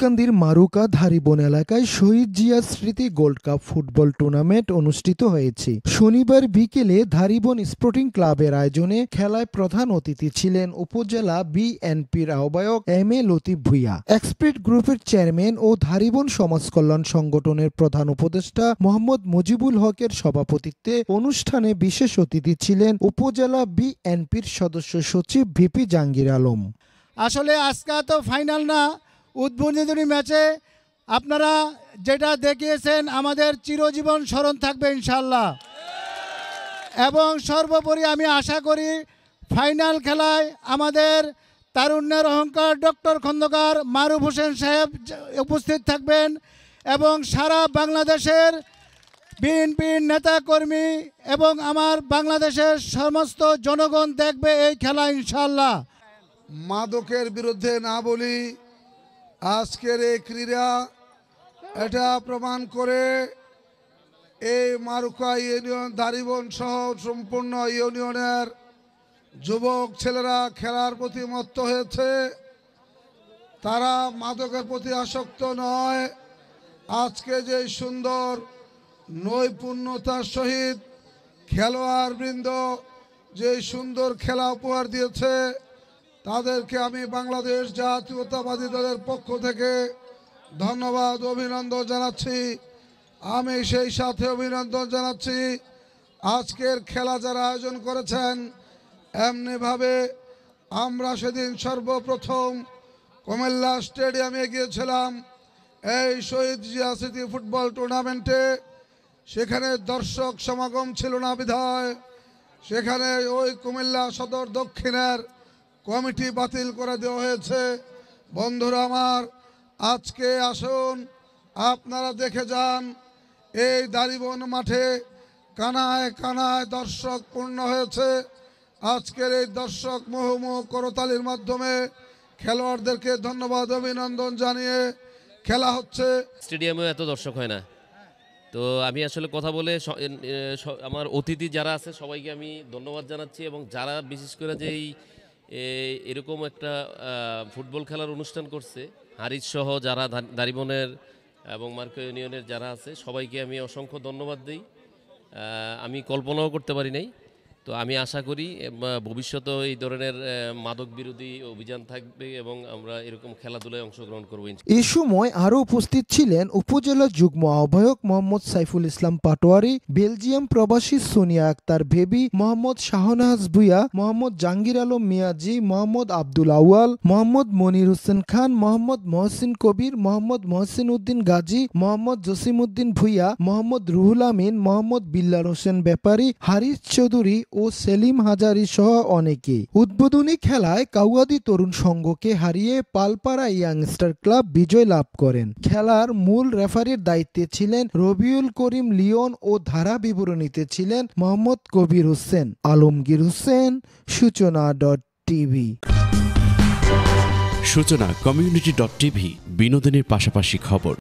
দাউদকান্দির মারুকা ধারিবন এলাকায় শহীদ জিয়া স্মৃতি gold cup football tournament অনুষ্ঠিত হয়েছে। শনিবার বিকেলে ধারিবন স্পোর্টিং ক্লাবের আয়োজনে খেলায় প্রধান অতিথি ছিলেন উপজেলা বিএনপির আহ্বায়ক এম এ লতিফ ভূঁইয়া, এক্সপ্রেট গ্রুপের চেয়ারম্যান ও ধারিবন সমাজ কল্যাণ সংগঠনের প্রধান উপদেষ্টা মোহাম্মদ মুজিবুল হকের সভাপতিত্বে অনুষ্ঠানে বিশেষ অতিথি ছিলেন উপজেলা বিএনপির সদস্য সচিব ভিপি জাহাঙ্গীর আলম। আসলে আজকে তো ফাইনাল না, উদ্বোধনী ম্যাচে আপনারা যেটা দেখিয়েছেন আমাদের চিরজীবন স্মরণ থাকবে ইনশাল্লাহ। এবং সর্বোপরি আমি আশা করি ফাইনাল খেলায় আমাদের তারুণ্যের অহংকার ডক্টর খন্দকার মারুফ হোসেন সাহেব উপস্থিত থাকবেন এবং সারা বাংলাদেশের বিএনপির নেতাকর্মী এবং আমার বাংলাদেশের সমস্ত জনগণ দেখবে এই খেলা ইনশাল্লাহ। মাদকের বিরুদ্ধে না বলি, আজকের এই ক্রীড়া এটা প্রমাণ করে এই মারুকা ইউনিয়ন ধারিবন সহ সম্পূর্ণ ইউনিয়নের যুবক ছেলেরা খেলার প্রতি মত্ত হয়েছে। তারা মাদকের প্রতি আসক্ত নয়। আজকে যে সুন্দর নৈপুণ্যতার সহিত খেলোয়াড় বৃন্দ যে সুন্দর খেলা উপহার দিয়েছে, তাদেরকে আমি বাংলাদেশ জাতীয়তাবাদী দলের পক্ষ থেকে ধন্যবাদ অভিনন্দন জানাচ্ছি। আমি সেই সাথে অভিনন্দন জানাচ্ছি আজকের খেলা যারা আয়োজন করেছেন। এমনিভাবে আমরা সেদিন সর্বপ্রথম কুমিল্লা স্টেডিয়ামে গিয়েছিলাম এই শহীদ জিয়া স্মৃতি ফুটবল টুর্নামেন্টে। সেখানে দর্শক সমাগম ছিল না বিধায় সেখানে ওই কুমিল্লা সদর দক্ষিণের কমিটি বাতিল করে দেওয়া হয়েছে। বন্ধুরা আমার, আজকে আসুন আপনারা দেখে যান এই দারিবন মাঠে কানায় কানায় দর্শক পূর্ণ হয়েছে। আজকের এই দর্শক মুহুর্মুহু করতালির মাধ্যমে খেলোয়াড়দেরকে ধন্যবাদ অভিনন্দন জানিয়ে খেলা হচ্ছে। স্টেডিয়ামে এত দর্শক হয় না, তো আমি আসলে কথা বলে আমার অতিথি যারা আছে সবাইকে আমি ধন্যবাদ জানাচ্ছি এবং যারা বিশেষ করে যে এরকম একটা ফুটবল খেলার অনুষ্ঠান করছে হারিজ সহ যারা দারিবনের এবং মার্কা ইউনিয়নের যারা আছে সবাইকে আমি অসংখ্য ধন্যবাদ দিই। আমি কল্পনাও করতে পারি নাই। তো আমি আশা করি ভবিষ্যতেও এই ধরনের মাদক বিরোধী অভিযান থাকবে এবং আমরা এরকম খেলাধুলায় অংশগ্রহণ করব। এই সময় আরও উপস্থিত ছিলেন উপজেলা যুগ্ম আহ্বায়ক মোহাম্মদ সাইফুল ইসলাম পাটোয়ারি, বেলজিয়াম প্রবাসী সোনিয়া আক্তার বেবি, মোহাম্মদ শাহনাজ ভূঁইয়া, মোহাম্মদ জাহাঙ্গীর আলম মিয়াজি, মোহাম্মদ আব্দুল আউয়াল, মোহাম্মদ মনির হোসেন খান, মোহাম্মদ মহসিন কবির, মোহাম্মদ মহসিন উদ্দিন গাজী, মোহাম্মদ জসিম উদ্দিন ভূঁইয়া, মোহাম্মদ রুহুল আমিন, মোহাম্মদ বিল্লাল হোসেন ব্যাপারী, হারিস চৌধুরী ও সেলিম হাজারি সহ অনেকে। উদ্বোধনী খেলায় কাউয়াদি তরুণ সংঘকে হারিয়ে পালপাড়া ইয়াংস্টার ক্লাব বিজয় লাভ করেন। খেলার মূল রেফারির দায়িত্বে ছিলেন রবিউল করিম লিওন ও ধারা বিবরণীতে ছিলেন মোহাম্মদ কবির হোসেন। আলমগীর হোসেন, সূচনা.টিভি। সূচনা কমিউনিটি.টিভি, বিনোদনের পাশাপাশি খবর।